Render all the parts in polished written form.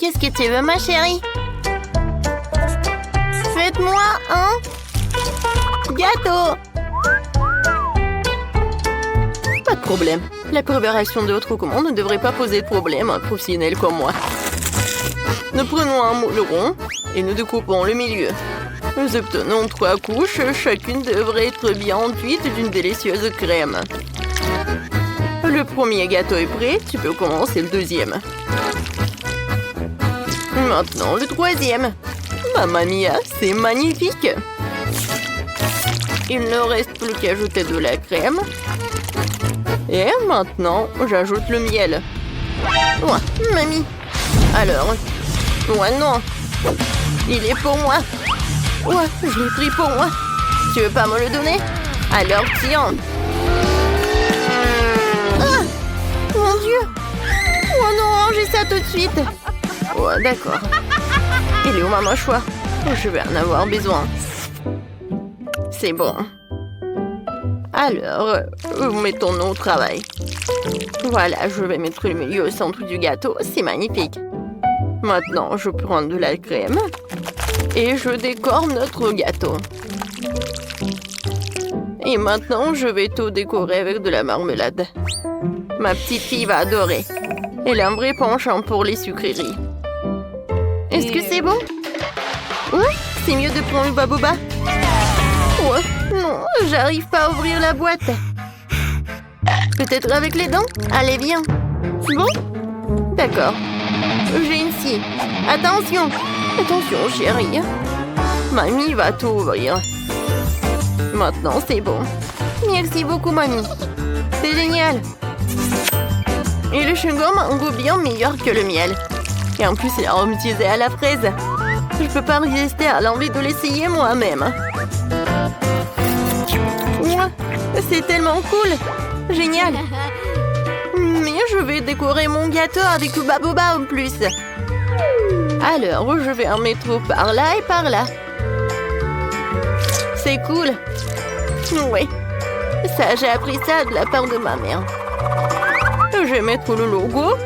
Qu'est-ce que tu veux, ma chérie? Faites-moi un gâteau. Pas de problème. La préparation de votre commande ne devrait pas poser de problème à un professionnel comme moi. Nous prenons un moule rond et nous découpons le milieu. Nous obtenons 3 couches, chacune devrait être bien enduite d'une délicieuse crème. Le premier gâteau est prêt, tu peux commencer le deuxième. Maintenant le troisième. Mamma mia, c'est magnifique! Il ne reste plus qu'à ajouter de la crème. Et maintenant, j'ajoute le miel. Ouais, mamie. Alors, ouais, non. Il est pour moi. Ouais, je l'ai pris pour moi. Tu veux pas me le donner? Alors tiens. Ah! Mon Dieu! Oh non, rangez ça tout de suite. Ouais, d'accord. Il est où ma mâchoire? Je vais en avoir besoin. C'est bon. Alors, mettons-nous au travail. Voilà, je vais mettre le milieu au centre du gâteau. C'est magnifique. Maintenant, je prends de la crème et je décore notre gâteau. Et maintenant, je vais tout décorer avec de la marmelade. Ma petite fille va adorer. Elle a un vrai penchant pour les sucreries. Est-ce que c'est bon? Ouais, c'est mieux de prendre le baboba. Ouais, non, j'arrive pas à ouvrir la boîte. Peut-être avec les dents? Allez, viens. Bon? D'accord. J'ai une scie. Attention. Attention, chérie. Mamie va tout ouvrir. Maintenant, c'est bon. Merci beaucoup, mamie. C'est génial. Et le chewing-gum a un goût bien meilleur que le miel. Et en plus, il est aromatisé à la fraise. Je peux pas résister à l'envie de l'essayer moi-même. Ouais, c'est tellement cool. Génial. Mais je vais décorer mon gâteau avec le baboba en plus. Alors, je vais en mettre par là et par là. C'est cool. Oui. Ça, j'ai appris ça de la part de ma mère. Je vais mettre le logo.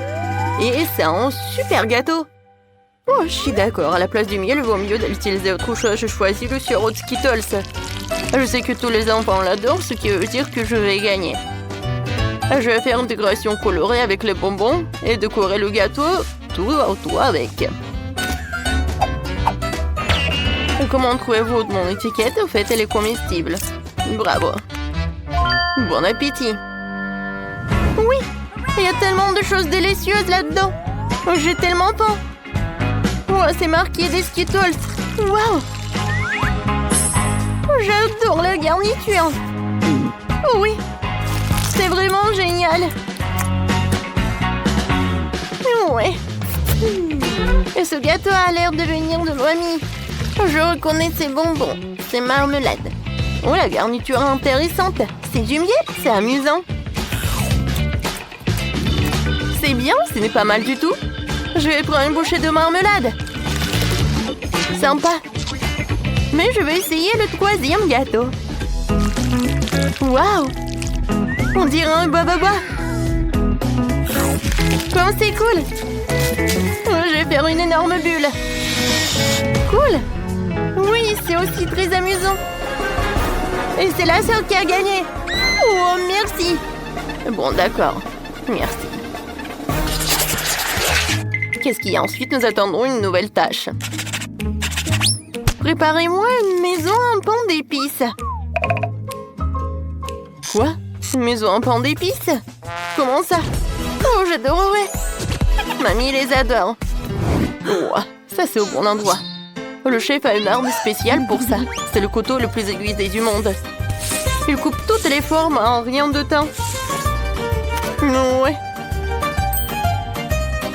Et c'est un super gâteau. Oh, je suis d'accord. À la place du miel, il vaut mieux d'utiliser autre chose. Je choisis le sirop de Skittles. Je sais que tous les enfants l'adorent, ce qui veut dire que je vais gagner. Je vais faire une décoration colorée avec les bonbons et décorer le gâteau tout autour avec. Comment trouvez-vous mon étiquette? En fait, elle est comestible. Bravo. Bon appétit. Oui, il y a tellement de choses délicieuses là-dedans. J'ai tellement faim. Oh, c'est marqué des Skittles. Waouh! J'adore la garniture. Oh oui, c'est vraiment génial. Ouais. Et ce gâteau a l'air de venir de mamie. Je reconnais ces bonbons. C'est marmelade. Oh, la garniture est intéressante. C'est du miel, c'est amusant. C'est bien, ce n'est pas mal du tout. Je vais prendre une bouchée de marmelade. Sympa. Mais je vais essayer le troisième gâteau. Waouh! On dirait un bababa. Comme c'est cool! Je vais faire une énorme bulle. Cool! Oui, c'est aussi très amusant. Et c'est la seule qui a gagné. Oh, merci! Bon, d'accord. Merci. Qu'est-ce qu'il y a ensuite? Nous attendons une nouvelle tâche. Préparez-moi une maison en pain d'épices. Quoi? Une maison en pain d'épices? Comment ça? Oh, j'adorerais. Mamie les adore. Oh, ça c'est au bon endroit. Le chef a une arme spéciale pour ça. C'est le couteau le plus aiguisé du monde. Il coupe toutes les formes en rien de temps. Ouais.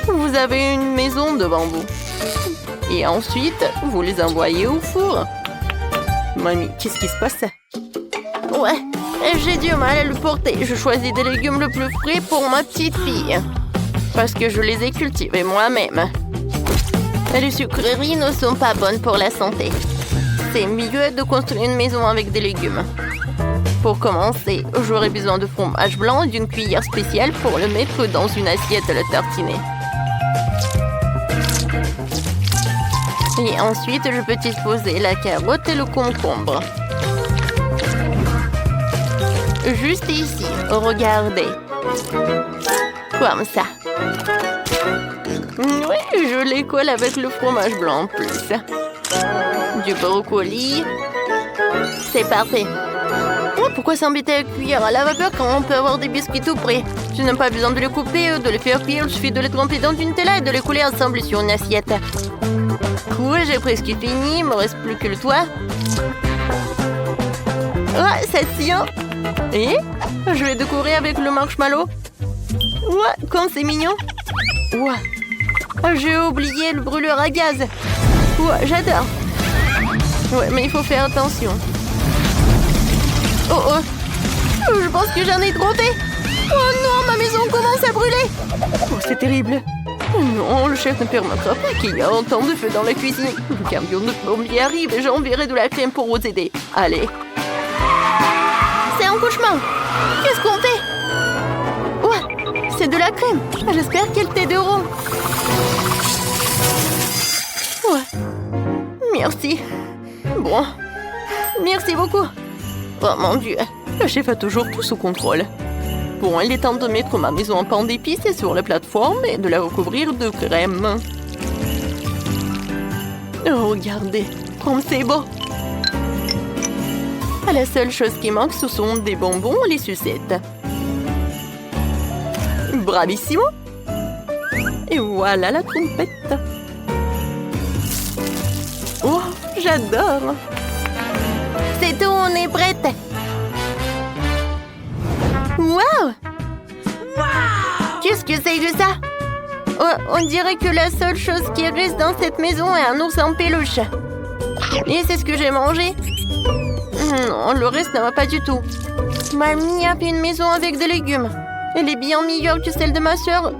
Vous avez une maison devant vous. Et ensuite, vous les envoyez au four. Mamie, qu'est-ce qui se passe? Ouais, j'ai du mal à le porter. Je choisis des légumes le plus frais pour ma petite fille. Parce que je les ai cultivés moi-même. Les sucreries ne sont pas bonnes pour la santé. C'est mieux de construire une maison avec des légumes. Pour commencer, j'aurai besoin de fromage blanc et d'une cuillère spéciale pour le mettre dans une assiette à le tartiner. Et ensuite, je peux disposer la carotte et le concombre. Juste ici, regardez. Comme ça. Oui, je les colle avec le fromage blanc en plus. Du brocoli. C'est parfait. Oh, pourquoi s'embêter à cuire à la vapeur quand on peut avoir des biscuits tout prêts? Je n'ai pas besoin de les couper, de les faire cuire. Il suffit de les tremper dans une Nutella et de les couler ensemble sur une assiette. Cool, j'ai presque fini. Il me reste plus que le toit. Ouais, ça tient. Et je vais décorer avec le marshmallow. Ouais, comme c'est mignon. Ouais. J'ai oublié le brûleur à gaz. Ouais, j'adore. Ouais, mais il faut faire attention. Oh oh. Je pense que j'en ai trop fait. Oh non, ma maison commence à brûler. Oh, c'est terrible. Oh non, le chef ne permettra pas qu'il y ait autant de feu dans la cuisine. Le camion de plombier arrive et j'enverrai de la crème pour vous aider. Allez. C'est un cauchemar. Qu'est-ce qu'on fait? Ouais, c'est de la crème. J'espère qu'elle t'aideront. Ouais. Merci. Bon. Merci beaucoup. Oh mon Dieu. Le chef a toujours tout sous contrôle. Bon, il est temps de mettre ma maison en pain d'épices sur la plateforme et de la recouvrir de crème. Oh, regardez, comme c'est beau. La seule chose qui manque, ce sont des bonbons et les sucettes. Bravissimo. Et voilà la trompette. Oh, j'adore. C'est tout, on est prête. Wow! Qu'est-ce que c'est que ça? Oh, on dirait que la seule chose qui reste dans cette maison est un ours en peluche. Et c'est ce que j'ai mangé? Non, le reste ne va pas du tout. Mamie a fait une maison avec des légumes. Elle est bien meilleure que celle de ma sœur.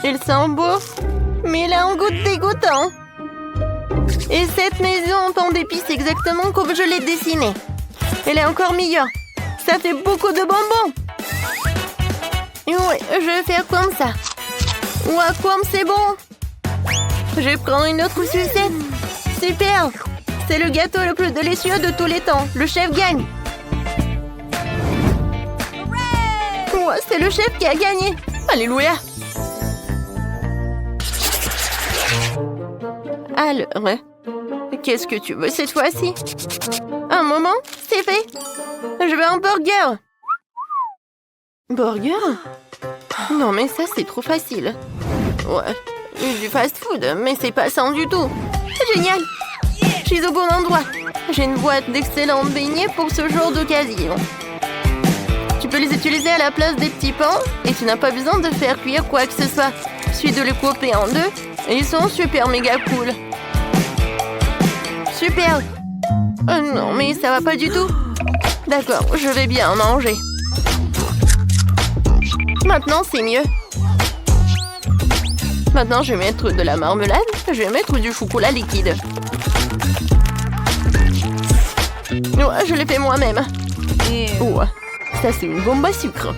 Elle sent beau, mais elle a un goût dégoûtant. Et cette maison en pain d'épices exactement comme je l'ai dessinée. Elle est encore meilleure. Ça fait beaucoup de bonbons. Oui, je vais faire comme ça. Ouah, comme c'est bon. Je vais prendre une autre sucette. Super. C'est le gâteau le plus délicieux de tous les temps. Le chef gagne. Ouah, c'est le chef qui a gagné. Alléluia. Alors, qu'est-ce que tu veux cette fois-ci? Un moment, c'est fait. Je veux un burger. Burger? Non, mais ça, c'est trop facile. Ouais, du fast-food, mais c'est pas sain du tout. Génial. Je suis au bon endroit. J'ai une boîte d'excellents beignets pour ce genre d'occasion. Tu peux les utiliser à la place des petits pains et tu n'as pas besoin de faire cuire quoi que ce soit. Il suffit de les couper en deux et ils sont super méga cool. Super. Oh non, mais ça va pas du tout. D'accord, je vais bien manger. Maintenant, c'est mieux. Maintenant, je vais mettre de la marmelade. Je vais mettre du chocolat liquide. Ouais, je l'ai fait moi-même. Ouais, ça, c'est une bombe à sucre.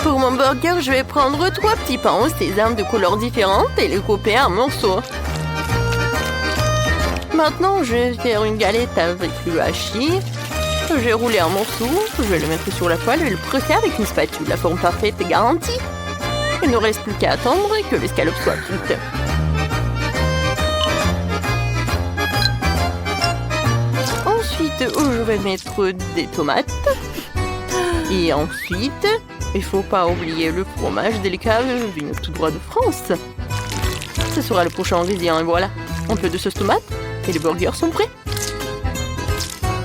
Pour mon burger, je vais prendre 3 petits pains au sésame de couleurs différentes et les couper en morceaux. Maintenant, je vais faire une galette avec le hachis. Je vais rouler un morceau, je vais le mettre sur la poêle et le presser avec une spatule. La forme parfaite est garantie. Il ne reste plus qu'à attendre que l'escalope soit cuite. Ensuite, je vais mettre des tomates. Et ensuite, il ne faut pas oublier le fromage délicat venu tout droit de France. Ce sera le prochain ingrédient et voilà. Un peu de sauce tomate et les burgers sont prêts.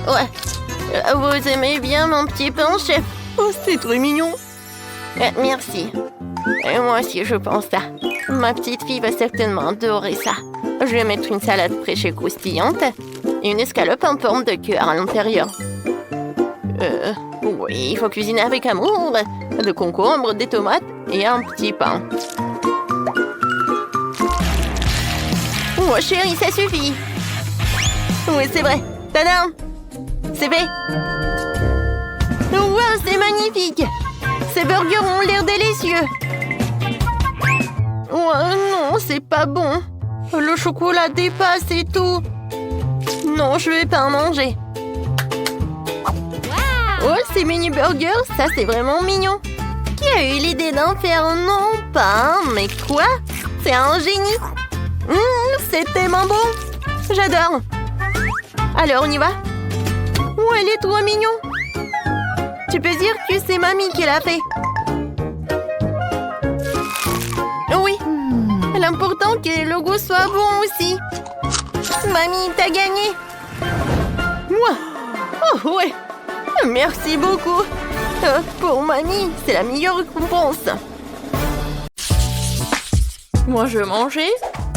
Ouais. Vous aimez bien mon petit pain, chef? Oh, c'est très mignon. Merci. Et moi aussi, je pense ça. Ma petite fille va certainement adorer ça. Je vais mettre une salade fraîche et croustillante et une escalope en forme de cœur à l'intérieur. Oui, il faut cuisiner avec amour. De concombre, des tomates et un petit pain. Oh, chérie, ça suffit. Oui, c'est vrai. Tadam! C'est fait. Wow, c'est magnifique. Ces burgers ont l'air délicieux. Oh non, c'est pas bon. Le chocolat dépasse et tout. Non, je vais pas en manger. Oh, ces mini burgers, ça c'est vraiment mignon. Qui a eu l'idée d'en faire? Non, pas un, mais quoi? C'est un génie. C'est tellement bon. J'adore. Alors, on y va? Oh, elle est trop mignon. Tu peux dire que c'est mamie qui l'a fait. Oui. L'important que le goût soit bon aussi. Mamie, t'as gagné. Oh, ouais. Merci beaucoup. Pour mamie, c'est la meilleure récompense. Moi, je veux manger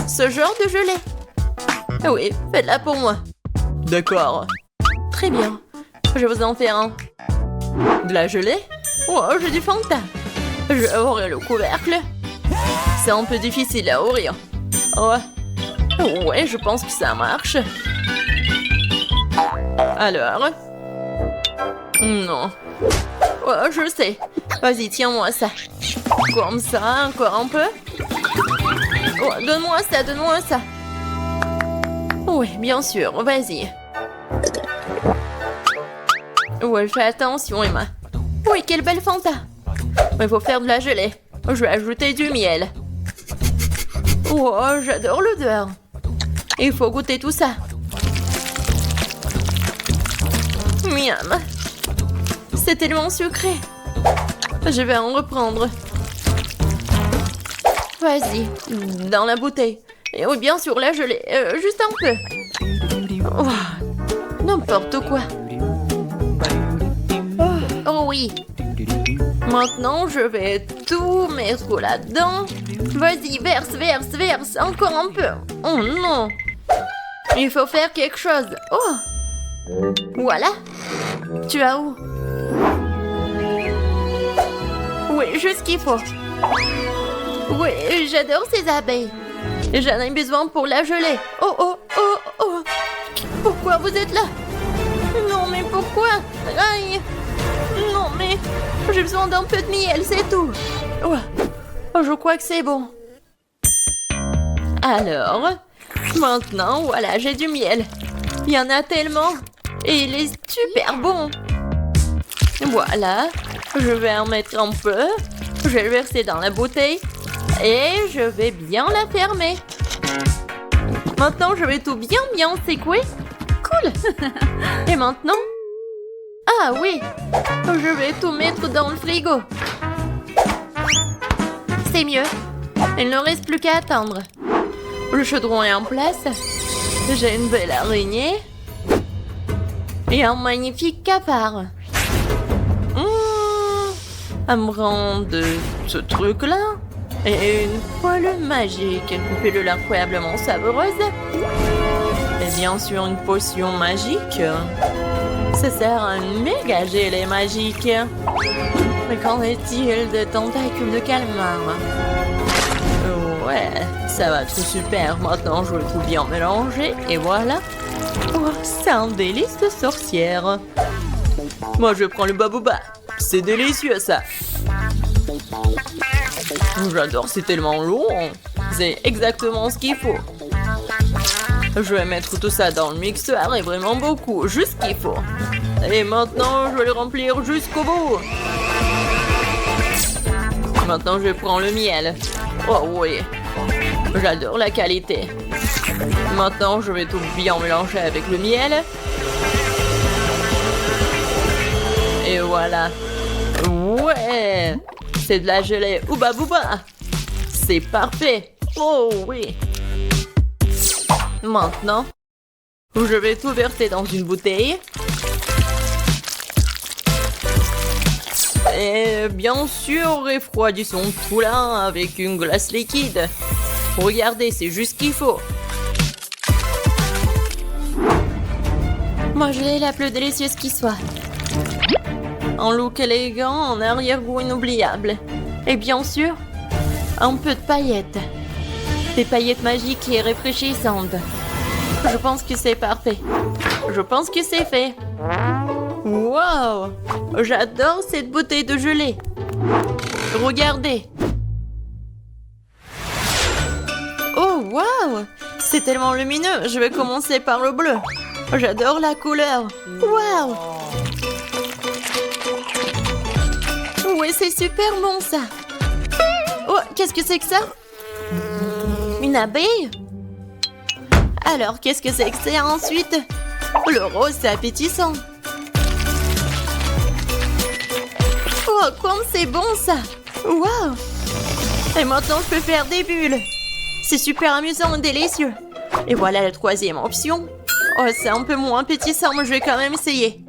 ce genre de gelée. Oui, faites-la pour moi. D'accord. Très bien. Je vous en fais un. De la gelée? Oh, j'ai du Fanta. Je vais ouvrir le couvercle. C'est un peu difficile à ouvrir. Ouais, je pense que ça marche. Alors? Non. Oh, je sais. Vas-y, tiens-moi ça. Comme ça, encore un peu. Oh, donne-moi ça. Oui, bien sûr, vas-y. Ouais, fais attention, Emma. Oui, quelle belle Fanta. Il faut faire de la gelée. Je vais ajouter du miel. Oh, j'adore l'odeur. Il faut goûter tout ça. Miam. C'est tellement sucré. Je vais en reprendre. Vas-y, dans la bouteille. Et oui, bien sûr, la gelée. Juste un peu. Oh, n'importe quoi. Oh oui. Maintenant, je vais tout mettre là-dedans. Vas-y, verse. Encore un peu. Oh non. Il faut faire quelque chose. Oh. Voilà. Tu as où? Oui, juste ce qu'il faut. Oui, j'adore ces abeilles. J'en ai besoin pour la gelée. Oh. Pourquoi vous êtes là? Non, mais pourquoi? Aïe. Non, mais j'ai besoin d'un peu de miel, c'est tout. Oh, je crois que c'est bon. Alors, maintenant, voilà, j'ai du miel. Il y en a tellement. Et il est super bon. Voilà, je vais en mettre un peu. Je vais le verser dans la bouteille. Et je vais bien la fermer. Maintenant, je vais tout bien secouer. Cool. Et maintenant? Ah oui, je vais tout mettre dans le frigo. C'est mieux. Il ne reste plus qu'à attendre. Le chaudron est en place. J'ai une belle araignée. Et un magnifique cafard. Un brin de ce truc-là. Et une poêle magique. Une pilule incroyablement savoureuse. Et bien sûr une potion magique. Ça sert à un méga gelée magique. Mais qu'en est-il de tentacules de calmar? Ouais, ça va être super. Maintenant, je vais tout bien mélanger. Et voilà. Oh, c'est un délice de sorcière. Moi, je prends le babouba. C'est délicieux, ça. J'adore, c'est tellement long. C'est exactement ce qu'il faut. Je vais mettre tout ça dans le mixeur et vraiment beaucoup, juste ce qu'il faut. Et maintenant, je vais le remplir jusqu'au bout. Maintenant, je prends le miel. Oh oui, j'adore la qualité. Maintenant, je vais tout bien mélanger avec le miel. Et voilà. Ouais, c'est de la gelée Ouba Booba. C'est parfait. Oh oui. Maintenant, je vais tout verser dans une bouteille. Et bien sûr, refroidissons tout là avec une glace liquide. Regardez, c'est juste ce qu'il faut. Moi, j'ai la plus délicieuse qui soit. Un look élégant, un arrière-goût inoubliable. Et bien sûr, un peu de paillettes. Des paillettes magiques et rafraîchissantes. Je pense que c'est parfait. Je pense que c'est fait. Wow! J'adore cette bouteille de gelée. Regardez. Oh, Waouh! C'est tellement lumineux. Je vais commencer par le bleu. J'adore la couleur. Waouh! Ouais, c'est super bon ça. Oh, qu'est-ce que c'est que ça? Une abeille? Alors, qu'est-ce que c'est que ça ensuite? Le rose, c'est appétissant. Oh, comme c'est bon ça! Waouh! Et maintenant, je peux faire des bulles. C'est super amusant et délicieux. Et voilà la troisième option. Oh, c'est un peu moins appétissant, mais je vais quand même essayer.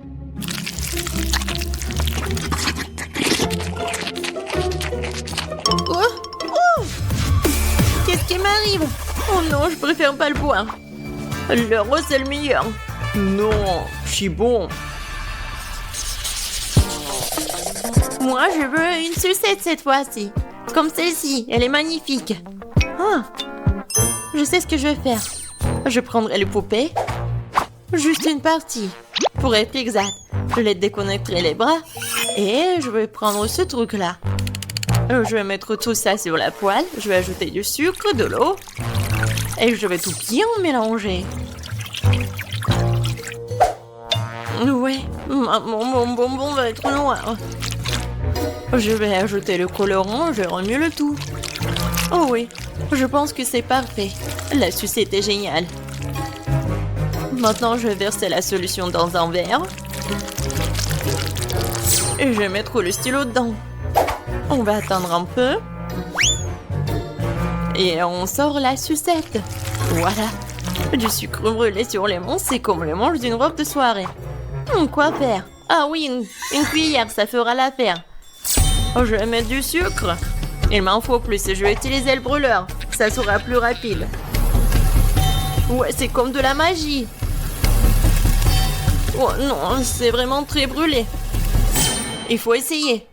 Oh! Oh! Qu'est-ce qui m'arrive? Oh non, je préfère pas le boire. Le rose, c'est le meilleur. Non, je suis bon. Moi, je veux une sucette cette fois-ci. Comme celle-ci, elle est magnifique. Ah, je sais ce que je vais faire. Je prendrai les poupées. Juste une partie. Pour être exact, je les déconnecterai les bras. Et je vais prendre ce truc-là. Je vais mettre tout ça sur la poêle. Je vais ajouter du sucre, de l'eau. Et je vais tout bien mélanger. Ouais, mon bonbon va être noir. Je vais ajouter le colorant, je remue le tout. Oh oui, je pense que c'est parfait. La sucette est géniale. Maintenant, je vais verser la solution dans un verre. Et je vais mettre le stylo dedans. On va attendre un peu. Et on sort la sucette. Voilà. Du sucre brûlé sur les mains, c'est comme le manche d'une robe de soirée. Quoi faire? Ah oui, une cuillère, ça fera l'affaire. Oh, je vais mettre du sucre. Il m'en faut plus et je vais utiliser le brûleur. Ça sera plus rapide. Ouais, c'est comme de la magie. Oh non, c'est vraiment très brûlé. Il faut essayer.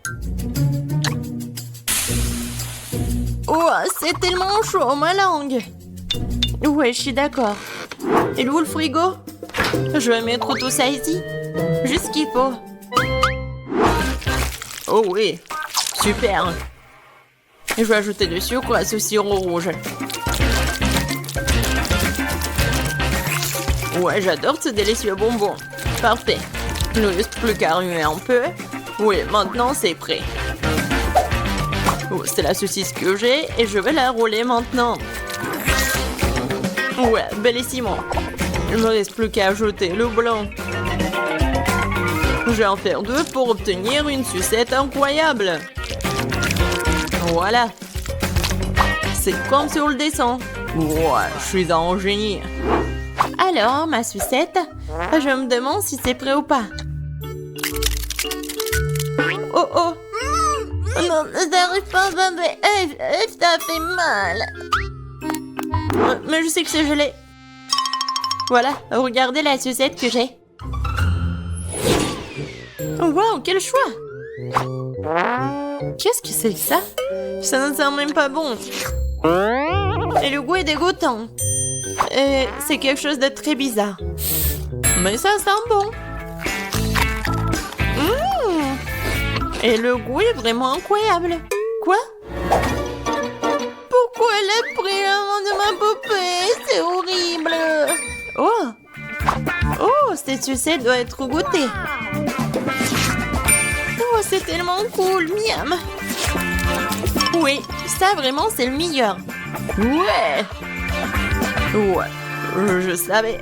Oh, c'est tellement chaud, ma langue. Ouais, je suis d'accord. Et où le frigo? Je vais mettre tout ça ici. Juste ce qu'il faut. Oh oui, super. Je vais ajouter du sucre à ce sirop rouge. Ouais, j'adore ce délicieux bonbon. Parfait. Il ne reste plus qu'à remuer un peu. Oui, maintenant c'est prêt. Oh, c'est la saucisse que j'ai et je vais la rouler maintenant. Ouais, bellissimo. Il ne me reste plus qu'à ajouter le blanc. Je vais en faire 2 pour obtenir une sucette incroyable. Voilà. C'est comme sur le dessin. Ouais, je suis un génie. Alors, ma sucette, je me demande si c'est prêt ou pas. Oh oh. Non, j'arrive pas à bander. Ça fait mal. Mais je sais que c'est gelé. Voilà, regardez la sucette que j'ai. Wow, quel choix! Qu'est-ce que c'est que ça? Ça ne sent même pas bon. Et le goût est dégoûtant. Et c'est quelque chose de très bizarre. Mais ça sent bon. Et le goût est vraiment incroyable. Quoi? Pourquoi elle a pris la main de ma poupée? C'est horrible. Oh! Oh, cette sucette doit être goûtée. Oh, c'est tellement cool, miam. Oui, ça vraiment c'est le meilleur. Ouais. Ouais, je savais.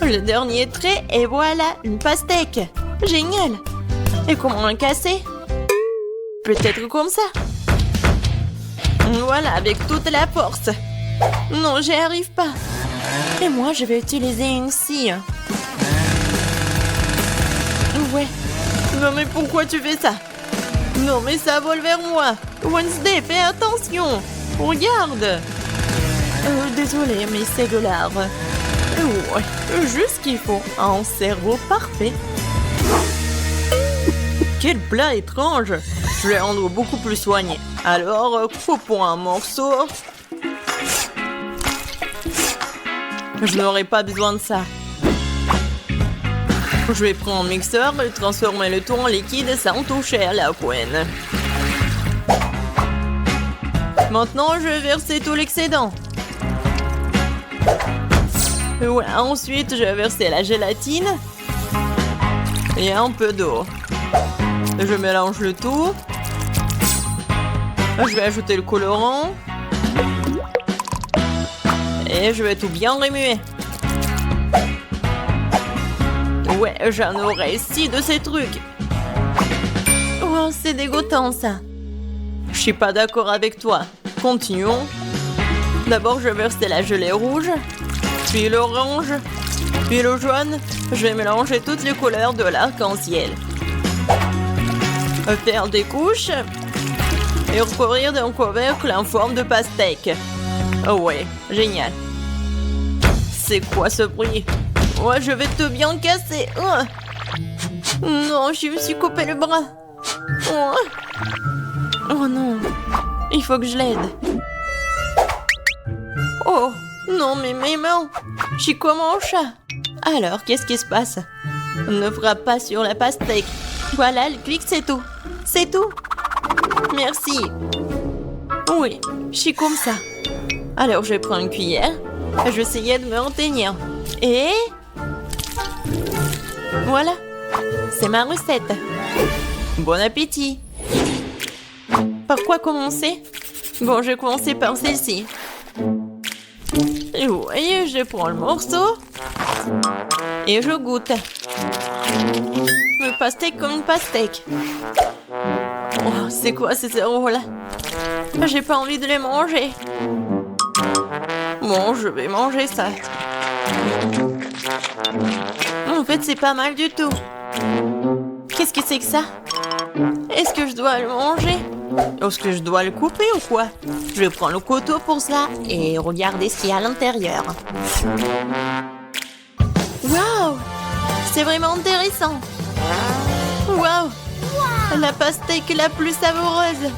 Le dernier trait et voilà, une pastèque. Génial. Et comment la casser? Peut-être comme ça. Voilà, avec toute la force. Non, j'y arrive pas. Et moi, je vais utiliser une scie. Ouais. Non, mais pourquoi tu fais ça? Non, mais ça vole vers moi. Wednesday, fais attention. Regarde. Désolée, mais c'est de l'art. Ouais, juste ce qu'il faut. Un cerveau parfait. Quel plat étrange. Je vais rendre beaucoup plus soigné. Alors, coupons un morceau. Je n'aurai pas besoin de ça. Je vais prendre un mixeur et transformer le tout en liquide sans toucher à la poêle. Maintenant, je vais verser tout l'excédent. Ouais, ensuite, je vais verser la gélatine et un peu d'eau. Je mélange le tout. Je vais ajouter le colorant. Et je vais tout bien remuer. Ouais, j'en aurai 6 de ces trucs. Oh, c'est dégoûtant ça. Je suis pas d'accord avec toi. Continuons. D'abord, je vais verser la gelée rouge, puis l'orange, puis le jaune. Je vais mélanger toutes les couleurs de l'arc-en-ciel. Faire des couches et recouvrir d'un couvercle en forme de pastèque. Oh ouais, génial. C'est quoi ce bruit? Ouais, je vais te bien casser. Oh. Non, je me suis coupé le bras. Oh. Oh non, il faut que je l'aide. Oh, non, mais mes mains. Je suis comme un chat. Alors, qu'est-ce qui se passe? Ne frappe pas sur la pastèque. Voilà, le clic, c'est tout. C'est tout. Merci. Oui, je suis comme ça. Alors, je vais prendre une cuillère. Je vais essayer de me retenir. Et... voilà. C'est ma recette. Bon appétit. Par quoi commencer? Bon, je vais commencer par celle-ci. Et vous voyez, je prends le morceau. Et je goûte. Le pastèque comme une pastèque. Oh, c'est quoi ces cerveaux-là? J'ai pas envie de les manger. Bon, je vais manger ça. En fait, c'est pas mal du tout. Qu'est-ce que c'est que ça? Est-ce que je dois le manger? Est-ce que je dois le couper ou quoi? Je vais prendre le couteau pour ça et regarder ce qu'il y a à l'intérieur. Waouh! C'est vraiment intéressant. Waouh! La pastèque la plus savoureuse.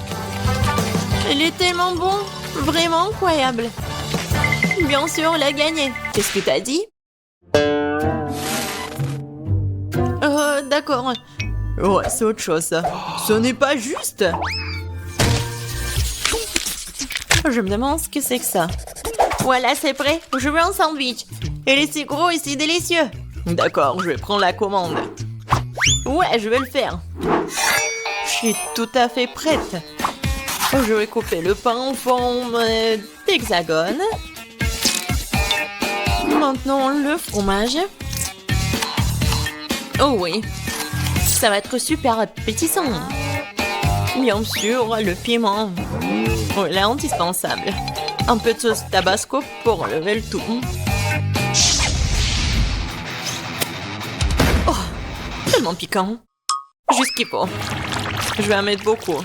Elle est tellement bon, vraiment incroyable. Bien sûr, elle a gagné. Qu'est-ce que t'as dit? D'accord. Ouais, c'est autre chose, ça. Ce n'est pas juste. Je me demande ce que c'est que ça. Voilà, c'est prêt. Je veux un sandwich. Il est si gros et si délicieux. D'accord, je vais prendre la commande. Ouais, je vais le faire. Je suis tout à fait prête. Je vais couper le pain en forme d'hexagone. Maintenant, le fromage. Oh oui, ça va être super appétissant. Bien sûr, le piment. Oh, il est indispensable. Un peu de sauce tabasco pour lever le tout. Oh, tellement piquant. Juste qu'il faut. Je vais en mettre beaucoup.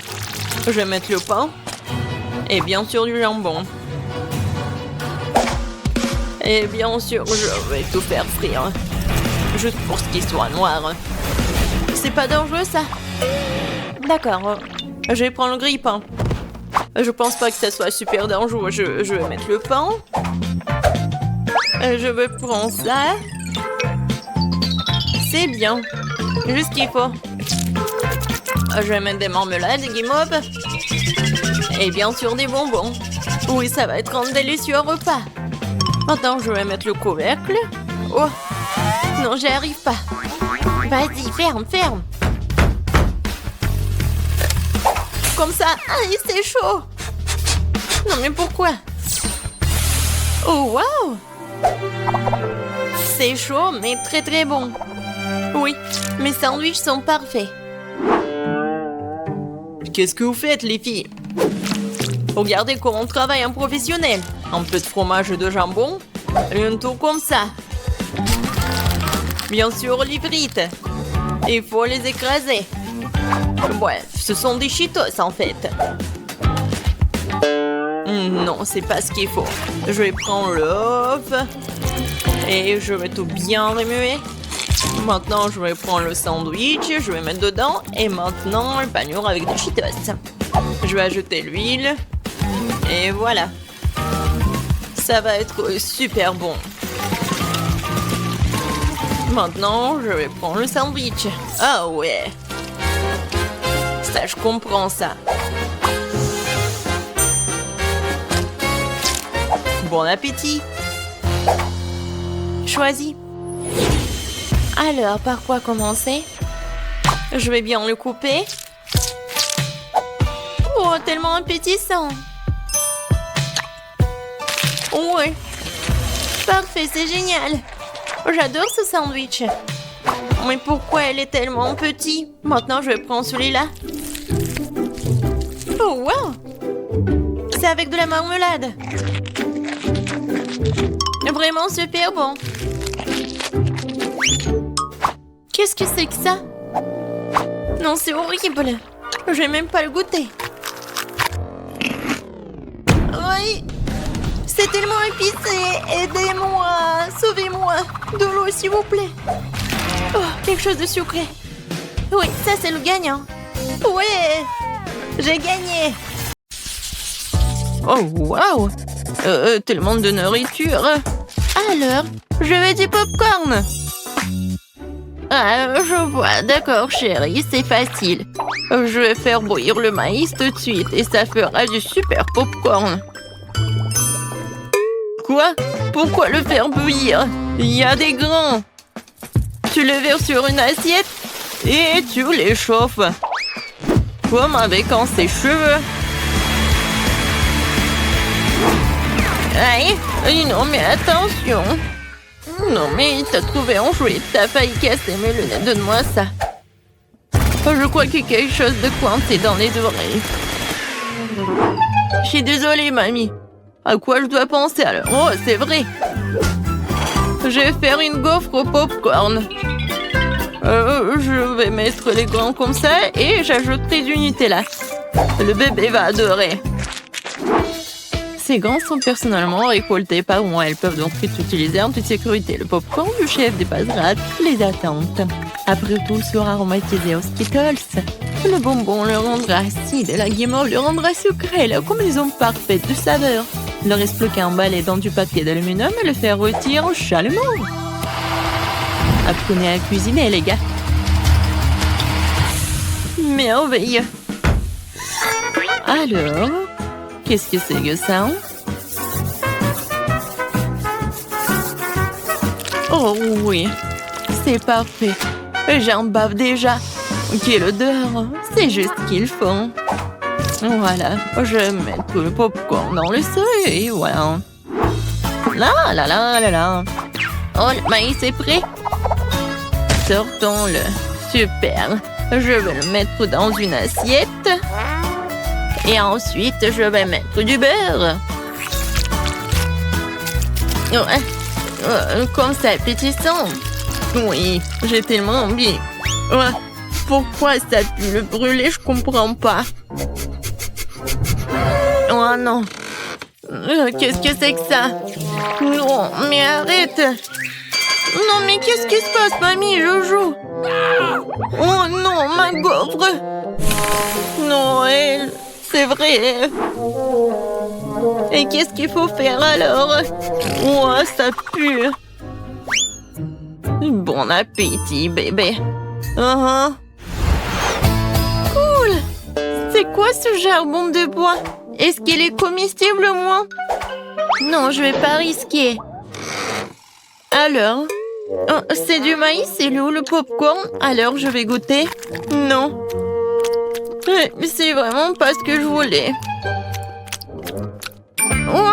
Je vais mettre le pain. Et bien sûr du jambon. Et bien sûr, je vais tout faire frire. Juste pour ce qu'il soit noir. C'est pas dangereux, ça? D'accord. Je vais prendre le grille-pain. Je pense pas que ça soit super dangereux. Je vais mettre le pain. Je vais prendre ça. C'est bien. Juste ce qu'il faut. Je vais mettre des marmelades, des guimauves. Et bien sûr des bonbons. Oui, ça va être un délicieux repas. Maintenant, je vais mettre le couvercle. Oh, non, j'y arrive pas. Vas-y, ferme, ferme. Comme ça. Ah, c'est chaud. Non, mais pourquoi? Oh, waouh. C'est chaud, mais très très bon. Oui, mes sandwichs sont parfaits. Qu'est-ce que vous faites, les filles? Regardez comment on travaille un professionnel. Un peu de fromage et de jambon. Et un tout comme ça. Bien sûr, les frites. Il faut les écraser. Ouais, ce sont des Cheetos en fait. Non, c'est pas ce qu'il faut. Je vais prendre l'œuf. Et je vais tout bien remuer. Maintenant, je vais prendre le sandwich. Je vais mettre dedans. Et maintenant, le panure avec des Cheetos. Je vais ajouter l'huile. Et voilà. Ça va être super bon. Maintenant, je vais prendre le sandwich. Ah ouais. Ça, je comprends ça. Bon appétit. Choisis. Alors, par quoi commencer? Je vais bien le couper. Oh, tellement appétissant. Ouais. Parfait, c'est génial. J'adore ce sandwich. Mais pourquoi elle est tellement petite? Maintenant, je vais prendre celui-là. Oh, wow! C'est avec de la marmelade. Vraiment super bon. Qu'est-ce que c'est que ça? Non, c'est horrible. Je vais même pas le goûter. Oui. C'est tellement épicé. Aidez-moi. Sauvez-moi. De l'eau, s'il vous plaît. Oh, quelque chose de sucré. Oui, ça, c'est le gagnant. Ouais. J'ai gagné. Oh, wow. Tellement de nourriture. Alors, je veux du popcorn. Ah, je vois. D'accord, chérie, c'est facile. Je vais faire bouillir le maïs tout de suite et ça fera du super popcorn. Quoi? Pourquoi le faire bouillir? Il y a des grains. Tu le verses sur une assiette et tu les chauffes. Comme avec en ses cheveux. Aïe, non mais attention. Non mais t'as trouvé un jouet, t'as failli casser mes lunettes, donne-moi ça. Je crois qu'il y a quelque chose de coincé dans les oreilles. Je suis désolée, mamie. À quoi je dois penser alors? Oh, c'est vrai. Je vais faire une gaufre au popcorn. Je vais mettre les grains comme ça et j'ajouterai du Nutella. Le bébé va adorer. Ces grains sont personnellement récoltés par moi. Elles peuvent donc être utilisées en toute sécurité. Le popcorn du chef dépassera toutes les attentes. Après tout, il sera aromatisé aux Skittles. Le bonbon le rendra acide et la guimauve le rendra sucré. La combinaison parfaite de saveurs. Il ne reste plus qu'à emballer dans du papier d'aluminium et le faire rôtir chalumeau. Apprenez à cuisiner, les gars. Merveilleux. Alors, qu'est-ce que c'est que ça? Oh oui, c'est parfait. J'en bave déjà. Quelle odeur. C'est juste ce qu'il faut. Voilà, je vais mettre le popcorn dans le seuil et voilà. Là, là, là, là, là. Oh, le maïs est prêt. Sortons-le. Super. Je vais le mettre dans une assiette. Et ensuite, je vais mettre du beurre. Comme ça, appétissant. Oui, j'ai tellement envie. Pourquoi ça pue le brûler, je comprends pas. Oh non. Qu'est-ce que c'est que ça? Non, mais arrête. Non, mais qu'est-ce qui se passe, mamie? Je joue. Oh non, ma gaufre. Noël, c'est vrai. Et qu'est-ce qu'il faut faire alors? Oh, ça pue. Bon appétit, bébé. Cool. C'est quoi ce charbon de bois? Est-ce qu'il est comestible, moi? Non, je vais pas risquer. Alors? Oh, c'est du maïs, c'est où le popcorn? Alors, je vais goûter. Non. C'est vraiment pas ce que je voulais. Oh,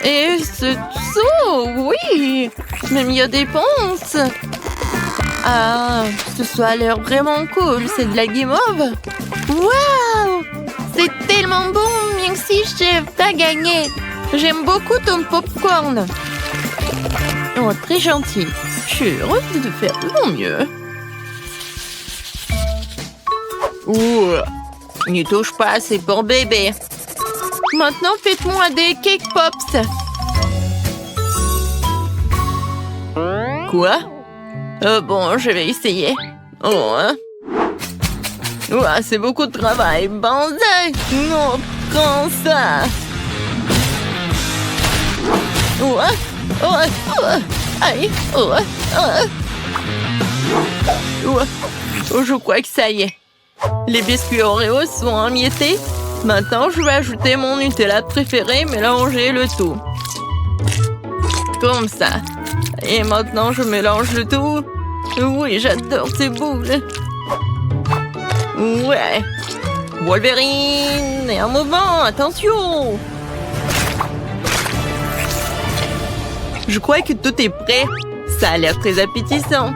et ce saut, oui. Même il y a des ponces. Ah, ce a l'air vraiment cool. C'est de la guimauve. Waouh! C'est tellement bon. Merci, chef. T'as gagné. J'aime beaucoup ton popcorn. Oh, très gentil. Je suis heureuse de faire de mon mieux. Ouh, n'y touche pas, c'est pour bébé. Maintenant, faites-moi des cake pops. Quoi? Bon, je vais essayer. C'est beaucoup de travail. Banzai! Non, prends ça. Aïe. Je crois que ça y est. Les biscuits Oreo sont émiettés. Maintenant, je vais ajouter mon Nutella préféré, mélanger le tout. Comme ça. Et maintenant, je mélange le tout. Oui, j'adore ces boules. Ouais. Wolverine. Et un mouvement, attention. Je crois que tout est prêt. Ça a l'air très appétissant.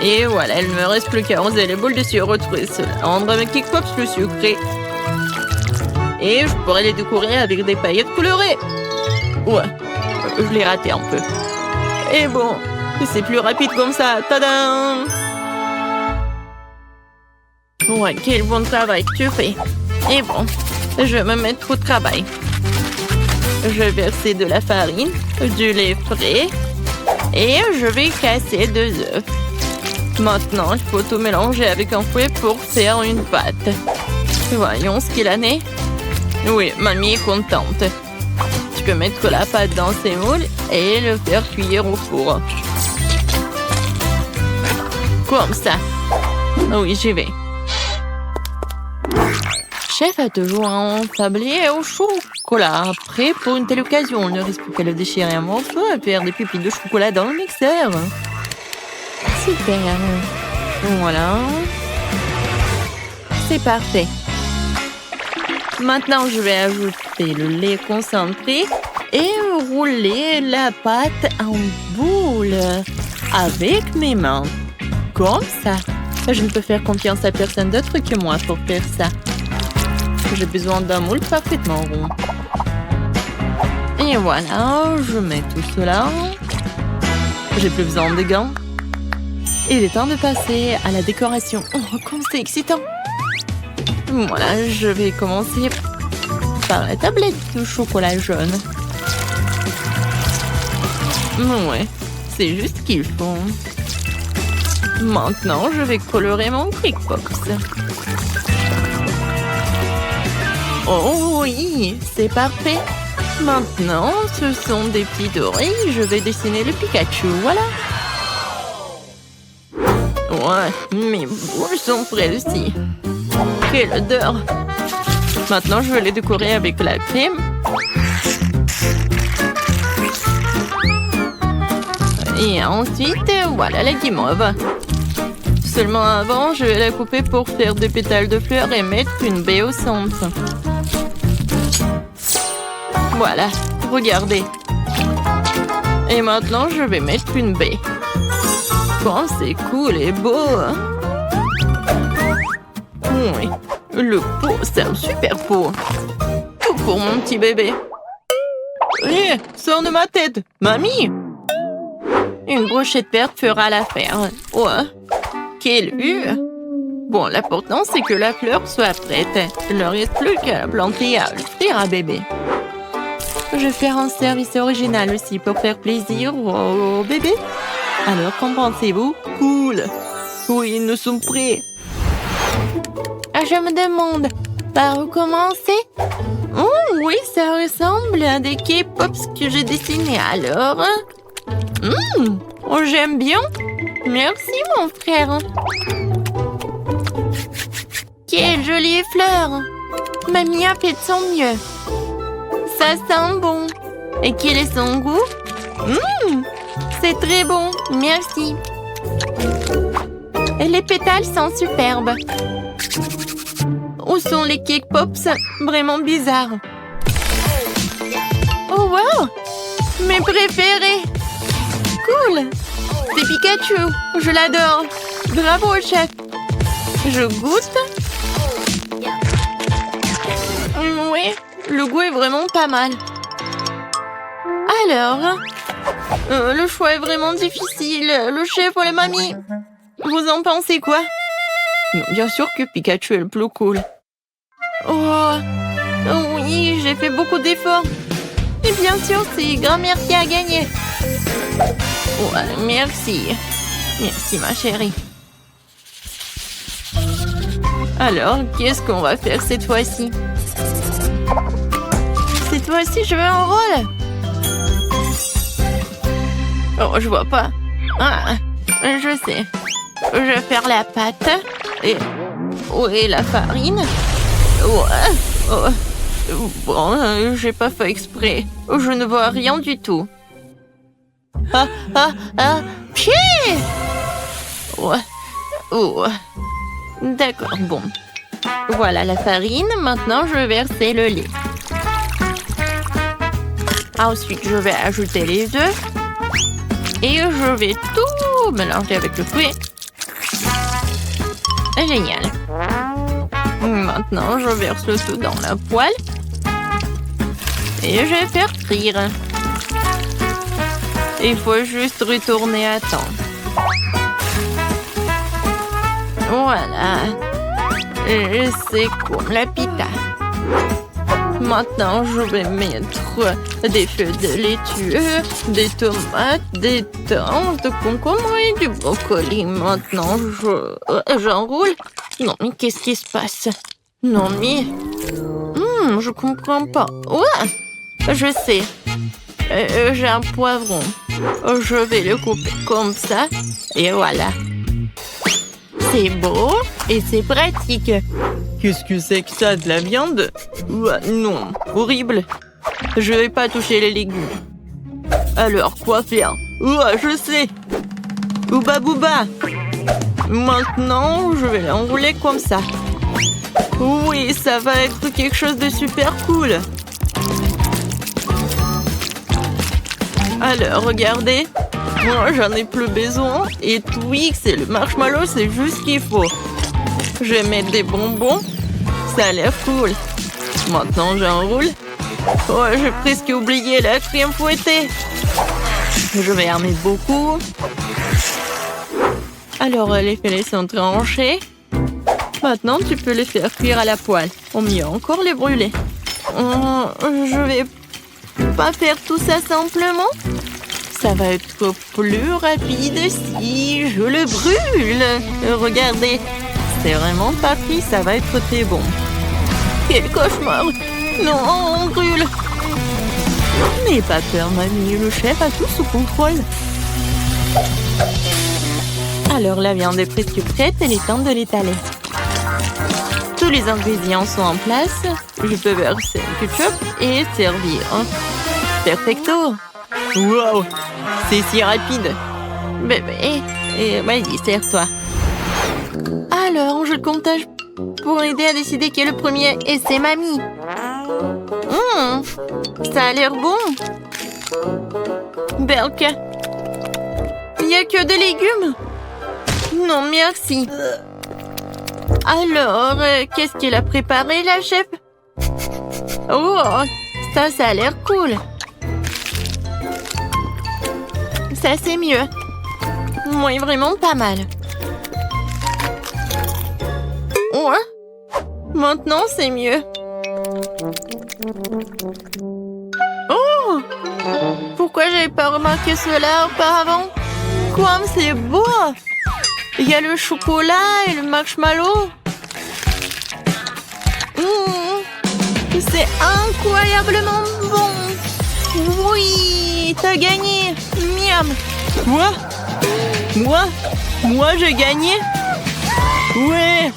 Et voilà, il ne me reste plus qu'à arroser les boules de sirop retrouver cela. Rendre mes Kick Pops plus sucrés. Et je pourrais les décorer avec des paillettes colorées. Ouais, je l'ai raté un peu. Et bon, c'est plus rapide comme ça. Tadam! Ouais, quel bon travail que tu fais. Et bon, je vais me mettre au travail. Je vais verser de la farine, du lait frais et je vais casser 2 œufs. Maintenant, il faut tout mélanger avec un fouet pour faire une pâte. Voyons ce qu'il en est. Oui, mamie est contente. Tu peux mettre la pâte dans ces moules et le faire cuire au four. Comme ça. Oui, j'y vais. Chef a toujours un tablier au chocolat. Prêt pour une telle occasion. Il ne reste plus qu'à le déchirer en morceaux et faire des pupilles de chocolat dans le mixeur. Super. Voilà. C'est parfait. Maintenant, je vais ajouter le lait concentré et rouler la pâte en boule avec mes mains. Comme ça. Je ne peux faire confiance à personne d'autre que moi pour faire ça. J'ai besoin d'un moule parfaitement rond. Et voilà, je mets tout cela. J'ai plus besoin de gants. Il est temps de passer à la décoration. Oh, comme c'est excitant! Voilà, je vais commencer par la tablette de chocolat jaune. Ouais, c'est juste ce qu'il faut. Maintenant, je vais colorer mon Kick Pops. Oh oui, c'est parfait. Maintenant, ce sont des petites oreilles. Je vais dessiner le Pikachu, voilà. Ouais, mes boules sont prêtes aussi. Quelle odeur! Maintenant, je vais les décorer avec la crème. Et ensuite, voilà la guimauve. Seulement avant, je vais la couper pour faire des pétales de fleurs et mettre une baie au centre. Voilà, regardez. Et maintenant, je vais mettre une baie. Oh, c'est cool et beau. Oui, le pot, c'est un super pot. Tout pour mon petit bébé. Hé, sors de ma tête, mamie. Une brochette verte fera l'affaire. Ouais, quelle vue. Bon, l'important, c'est que la fleur soit prête. Il ne reste plus qu'à la planter et à l'offrir à bébé. Je vais faire un service original aussi pour faire plaisir au bébé. Alors, qu'en pensez-vous? Cool. Oui, nous sommes prêts. Je me demande, par où commencer? Oh, oui, ça ressemble à des Kick Pops que j'ai dessinés. Alors, oh, j'aime bien. Merci, mon frère. Quelle jolie fleur. Mamie a fait de son mieux. Ça sent bon. Et quel est son goût? C'est très bon, merci. Et les pétales sont superbes. Où sont les Kick Pops? Vraiment bizarres. Oh wow! Mes préférés! Cool! C'est Pikachu! Je l'adore! Bravo, chef! Je goûte? Oui, le goût est vraiment pas mal. Alors, le choix est vraiment difficile. Le chef ou la mamie? Vous en pensez quoi? Bien sûr que Pikachu est le plus cool. Oh, oui, j'ai fait beaucoup d'efforts. Et bien sûr, c'est grand-mère qui a gagné. Ouais, merci. Merci, ma chérie. Alors, qu'est-ce qu'on va faire cette fois-ci? Cette fois-ci, je veux un rôle. Oh, je vois pas. Ah, je sais. Je vais faire la pâte. Et... où est la farine? Ouais. Oh. Bon, j'ai pas fait exprès. Je ne vois rien du tout. Ah, ah, ah, pied! Ouais. Oh. D'accord, bon. Voilà la farine. Maintenant, je vais verser le lait. Ensuite, je vais ajouter les œufs. Et je vais tout mélanger avec le fruit. Génial. Maintenant, je verse tout dans la poêle. Et je vais faire frire. Il faut juste retourner à temps. Voilà. C'est comme la pita. Maintenant, je vais mettre des feuilles de laitue, des tomates, des thym, de concombre et du brocoli. Maintenant, j'enroule. Non, mais qu'est-ce qui se passe? Non, mais... je comprends pas. Ouais, je sais. J'ai un poivron. Je vais le couper comme ça. Et voilà. C'est beau et c'est pratique. Qu'est-ce que c'est que ça, de la viande? Non, horrible. Je vais pas toucher les légumes. Alors, quoi faire? Je sais. Ouba bouba. Maintenant, je vais l'enrouler comme ça. Oui, ça va être quelque chose de super cool. Alors, regardez. Moi, j'en ai plus besoin. Et Twix et le marshmallow, c'est juste ce qu'il faut. Je vais mettre des bonbons. Ça a l'air cool. Maintenant, j'enroule. Oh, j'ai presque oublié la crème fouettée. Je vais en mettre beaucoup. Alors, les filets sont tranchés. Maintenant, tu peux les faire cuire à la poêle. Ou mieux encore, les brûler. Je vais pas faire tout ça simplement. Ça va être plus rapide si je le brûle. Regardez, c'est vraiment pas pris, ça va être très bon. Quel cauchemar! Non, on brûle. N'aie pas peur, mamie, le chef a tout sous contrôle. Alors, la viande est presque prête, il est temps de l'étaler. Tous les ingrédients sont en place. Je peux verser le ketchup et servir. Perfecto! Wow! C'est si rapide! Bébé, vas-y, sers-toi. Alors, je comptage pour aider à décider qui est le premier, et c'est mamie. Ça a l'air bon. Belka. Il n'y a que des légumes? Non, merci. Alors, qu'est-ce qu'elle a préparé, la chef? Oh, ça a l'air cool. Ça, c'est mieux. Oui, vraiment pas mal. Ouais. Maintenant, c'est mieux. Oh! Pourquoi j'avais pas remarqué cela auparavant? Comme c'est beau! Il y a le chocolat et le marshmallow. C'est incroyablement bon. Oui, t'as gagné. Miam. Quoi? Moi, j'ai gagné? Ouais.